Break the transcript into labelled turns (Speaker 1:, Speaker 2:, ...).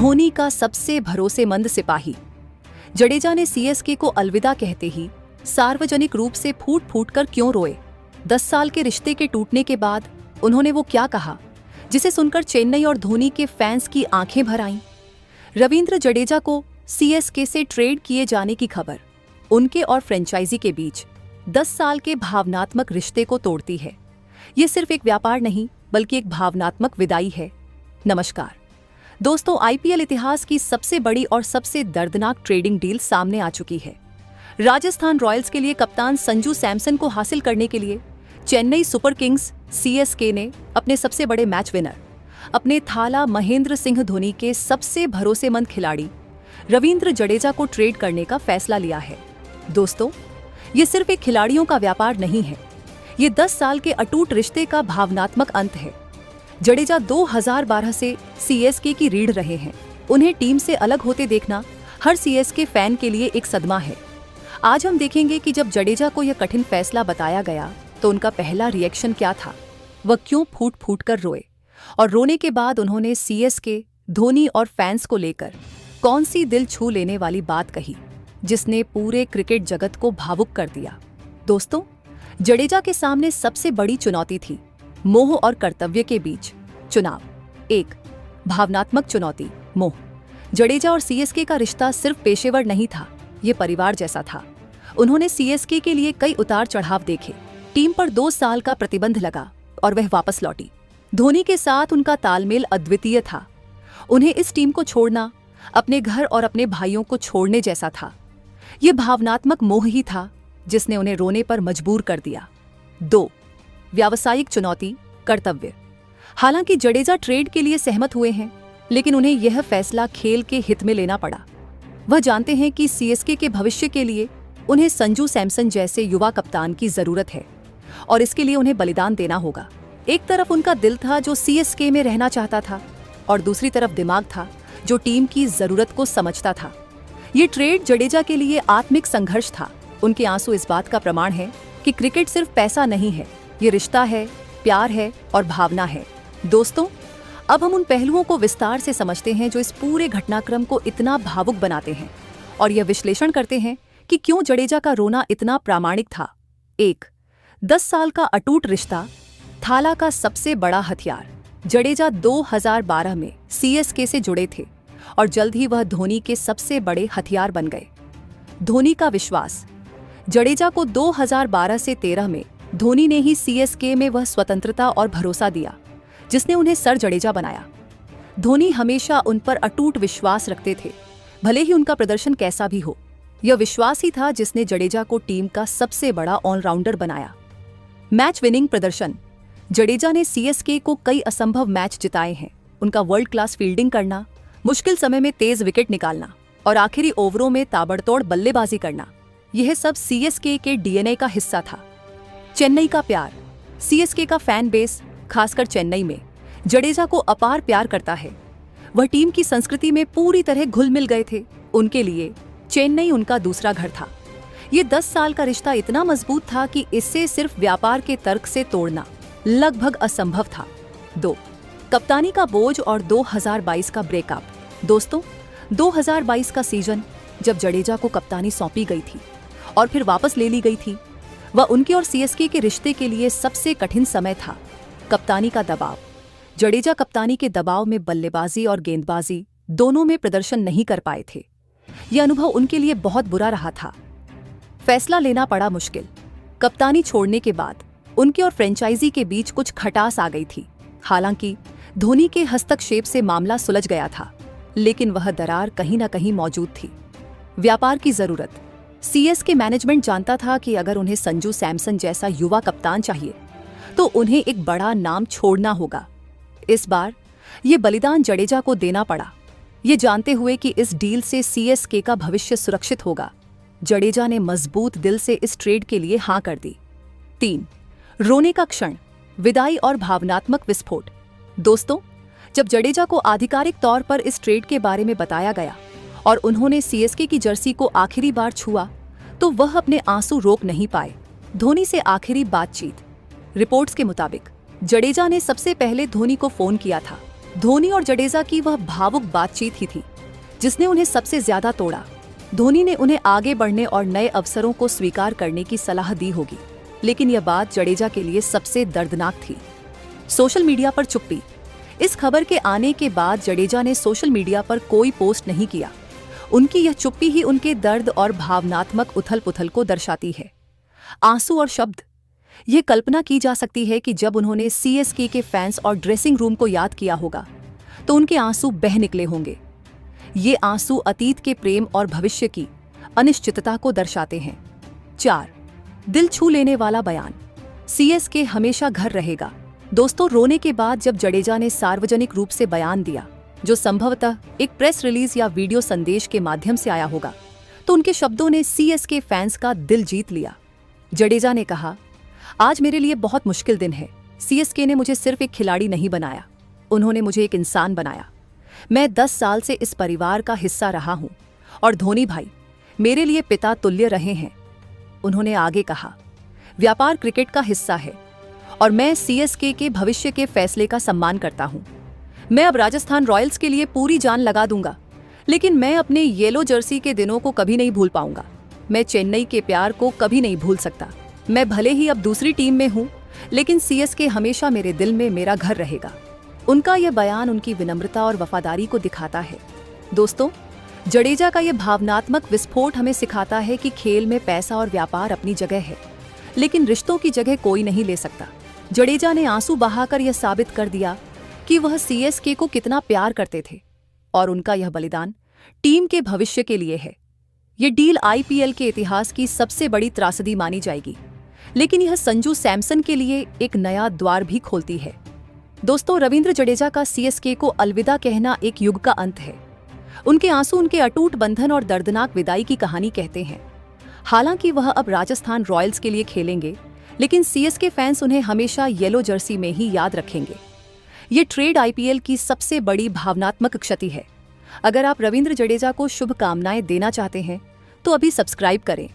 Speaker 1: धोनी का सबसे भरोसेमंद सिपाही। जडेजा ने सीएसके को अलविदा कहते ही सार्वजनिक रूप से फूट फूट कर क्यों रोए? 10 साल के रिश्ते के टूटने के बाद उन्होंने वो क्या कहा जिसे सुनकर चेन्नई और धोनी के फैंस की आंखें भर आईं? रवींद्र जडेजा को सीएसके से ट्रेड किए जाने की खबर उनके और फ्रेंचाइजी के बीच 10 साल के भावनात्मक रिश्ते को तोड़ती है। ये सिर्फ एक व्यापार नहीं बल्कि एक भावनात्मक विदाई है। नमस्कार दोस्तों, आईपीएल इतिहास की सबसे बड़ी और सबसे दर्दनाक ट्रेडिंग डील सामने आ चुकी है। राजस्थान रॉयल्स के लिए कप्तान संजू सैमसन को हासिल करने के लिए चेन्नई सुपर किंग्स सीएसके ने अपने सबसे बड़े मैच विनर, अपने थाला महेंद्र सिंह धोनी के सबसे भरोसेमंद खिलाड़ी रवींद्र जडेजा को ट्रेड करने का फैसला लिया है। दोस्तों, ये सिर्फ एक खिलाड़ियों का व्यापार नहीं है, ये 10 साल के अटूट रिश्ते का भावनात्मक अंत है। जडेजा 2012 से सीएसके की रीढ़ रहे हैं। उन्हें टीम से अलग होते देखना हर सीएसके फैन के लिए एक सदमा है। आज हम देखेंगे कि जब जडेजा को यह कठिन फैसला बताया गया तो उनका पहला रिएक्शन क्या था, वह क्यों फूट फूट कर रोए, और रोने के बाद उन्होंने सीएसके, धोनी और फैंस को लेकर कौन सी दिल छू लेने वाली बात कही जिसने पूरे क्रिकेट जगत को भावुक कर दिया। दोस्तों, जडेजा के सामने सबसे बड़ी चुनौती थी मोह और कर्तव्य के बीच चुनाव। 1. भावनात्मक चुनौती, मोह। जडेजा और सीएसके का रिश्ता सिर्फ पेशेवर नहीं था, ये परिवार जैसा था। उन्होंने सीएसके के लिए कई उतार चढ़ाव देखे। टीम पर 2 साल का प्रतिबंध लगा और वह वापस लौटी। धोनी के साथ उनका तालमेल अद्वितीय था। उन्हें इस टीम को छोड़ना अपने घर और अपने भाइयों को छोड़ने जैसा था। ये भावनात्मक मोह ही था जिसने उन्हें रोने पर मजबूर कर दिया। 2. व्यावसायिक चुनौती, कर्तव्य। हालांकि जडेजा ट्रेड के लिए सहमत हुए हैं, लेकिन उन्हें यह फैसला खेल के हित में लेना पड़ा। वह जानते हैं कि सीएसके के भविष्य के लिए उन्हें संजू सैमसन जैसे युवा कप्तान की जरूरत है और इसके लिए उन्हें बलिदान देना होगा। एक तरफ उनका दिल था जो सीएसके में रहना चाहता था और दूसरी तरफ दिमाग था जो टीम की जरूरत को समझता था। ये ट्रेड जडेजा के लिए आत्मिक संघर्ष था। उनके आंसू इस बात का प्रमाण है कि क्रिकेट सिर्फ पैसा नहीं है, ये रिश्ता है, प्यार है और भावना है। दोस्तों, अब हम उन पहलुओं को विस्तार से समझते हैं जो इस पूरे घटनाक्रम को इतना भावुक बनाते हैं और यह विश्लेषण करते हैं कि क्यों जडेजा का रोना इतना प्रामाणिक था। 1. 10 साल का अटूट रिश्ता, थाला का सबसे बड़ा हथियार। जडेजा 2012 में सीएसके से जुड़े थे और जल्द ही वह धोनी के सबसे बड़े हथियार बन गए। धोनी का विश्वास। जडेजा को 2012 से 13 में धोनी ने ही सीएसके में वह स्वतंत्रता और भरोसा दिया जिसने उन्हें सर जडेजा बनाया। धोनी हमेशा उन पर अटूट विश्वास रखते थे, भले ही उनका प्रदर्शन कैसा भी हो। यह विश्वास ही था जिसने जडेजा को टीम का सबसे बड़ा ऑलराउंडर बनाया। मैच विनिंग प्रदर्शन। जडेजा ने सीएसके को कई असंभव मैच जिताए हैं। उनका वर्ल्ड क्लास फील्डिंग करना, मुश्किल समय में तेज विकेट निकालना और आखिरी ओवरों में ताबड़तोड़ बल्लेबाजी करना, यह सब सीएसके के डीएनए का हिस्सा था। चेन्नई का प्यार। सीएसके का फैन बेस, खासकर चेन्नई में, जडेजा को अपार प्यार करता है। वह टीम की संस्कृति में पूरी तरह घुल मिल गए थे। उनके लिए चेन्नई उनका दूसरा घर था। ये 10 साल का रिश्ता इतना मजबूत था कि इसे सिर्फ व्यापार के तर्क से तोड़ना लगभग असंभव था। 2. कप्तानी का बोझ और 2022 का ब्रेकअप। दोस्तों, 2022 का सीजन, जब जडेजा को कप्तानी सौंपी गई थी और फिर वापस ले ली गई थी, वह उनके और सीएसके के रिश्ते के लिए सबसे कठिन समय था। कप्तानी का दबाव। जडेजा कप्तानी के दबाव में बल्लेबाजी और गेंदबाजी दोनों में प्रदर्शन नहीं कर पाए थे। यह अनुभव उनके लिए बहुत बुरा रहा था। फैसला लेना पड़ा मुश्किल। कप्तानी छोड़ने के बाद उनके और फ्रेंचाइजी के बीच कुछ खटास आ गई थी। हालांकि धोनी के हस्तक्षेप से मामला सुलझ गया था, लेकिन वह दरार कहीं न कहीं मौजूद थी। व्यापार की जरूरत। सीएसके मैनेजमेंट जानता था कि अगर उन्हें संजू सैमसन जैसा युवा कप्तान चाहिए तो उन्हें एक बड़ा नाम छोड़ना होगा। इस बार ये बलिदान जडेजा को देना पड़ा, ये जानते हुए कि इस डील से सीएसके का भविष्य सुरक्षित होगा। जडेजा ने मजबूत दिल से इस ट्रेड के लिए हां कर दी। 3. रोने का क्षण, विदाई और भावनात्मक विस्फोट। दोस्तों, जब जडेजा को आधिकारिक तौर पर इस ट्रेड के बारे में बताया गया और उन्होंने सीएसके की जर्सी को आखिरी बार छुआ तो वह अपने आंसू रोक नहीं पाए। धोनी से आखिरी बातचीत। रिपोर्ट्स के मुताबिक जडेजा ने सबसे पहले धोनी को फोन किया था। धोनी और जडेजा की वह भावुक बातचीत ही थी जिसने उन्हें सबसे ज्यादा तोड़ा। धोनी ने उन्हें आगे बढ़ने और नए अवसरों को स्वीकार करने की सलाह दी होगी, लेकिन यह बात जडेजा के लिए सबसे दर्दनाक थी। सोशल मीडिया पर चुप्पी। इस खबर के आने के बाद जडेजा ने सोशल मीडिया पर कोई पोस्ट नहीं किया। उनकी यह चुप्पी ही उनके दर्द और भावनात्मक उथल-पुथल को दर्शाती है। आंसू और शब्द। यह कल्पना की जा सकती है कि जब उन्होंने सीएसके के फैंस और ड्रेसिंग रूम को याद किया होगा तो उनके आंसू बह निकले होंगे। ये आंसू अतीत के प्रेम और भविष्य की अनिश्चितता को दर्शाते हैं। 4. दिल छू लेने वाला बयान। सीएसके हमेशा घर रहेगा। दोस्तों, रोने के बाद जब जडेजा ने सार्वजनिक रूप से बयान दिया, जो संभवतः एक प्रेस रिलीज या वीडियो संदेश के माध्यम से आया होगा, तो उनके शब्दों ने सीएसके फैंस का दिल जीत लिया। जडेजा ने कहा, आज मेरे लिए बहुत मुश्किल दिन है। सीएसके ने मुझे सिर्फ एक खिलाड़ी नहीं बनाया, उन्होंने मुझे एक इंसान बनाया। मैं 10 साल से इस परिवार का हिस्सा रहा हूं और धोनी भाई मेरे लिए पिता तुल्य रहे हैं। उन्होंने आगे कहा, व्यापार क्रिकेट का हिस्सा है और मैं सीएसके के भविष्य के फैसले का सम्मान करता हूं। मैं अब राजस्थान रॉयल्स के लिए पूरी जान लगा दूंगा, लेकिन मैं अपने येलो जर्सी के दिनों को कभी नहीं भूल पाऊंगा। मैं चेन्नई के प्यार को कभी नहीं भूल सकता। मैं भले ही अब दूसरी टीम में हूं, लेकिन सीएसके हमेशा मेरे दिल में मेरा घर रहेगा। उनका यह बयान उनकी विनम्रता और वफादारी को दिखाता है। दोस्तों, जडेजा का यह भावनात्मक विस्फोट हमें सिखाता है कि खेल में पैसा और व्यापार अपनी जगह है, लेकिन रिश्तों की जगह कोई नहीं ले सकता। जडेजा ने आंसू बहाकर यह साबित कर दिया कि वह सीएसके को कितना प्यार करते थे और उनका यह बलिदान टीम के भविष्य के लिए है। यह डील आईपीएल के इतिहास की सबसे बड़ी त्रासदी मानी जाएगी, लेकिन यह संजू सैमसन के लिए एक नया द्वार भी खोलती है। दोस्तों, रविंद्र जडेजा का सीएसके को अलविदा कहना एक युग का अंत है। उनके आंसू उनके अटूट बंधन और दर्दनाक विदाई की कहानी कहते हैं। हालांकि वह अब राजस्थान रॉयल्स के लिए खेलेंगे, लेकिन सीएसके फैंस उन्हें हमेशा येलो जर्सी में ही याद रखेंगे। ये ट्रेड आईपीएल की सबसे बड़ी भावनात्मक क्षति है। अगर आप रविंद्र जडेजा को शुभकामनाएं देना चाहते हैं तो अभी सब्सक्राइब करें।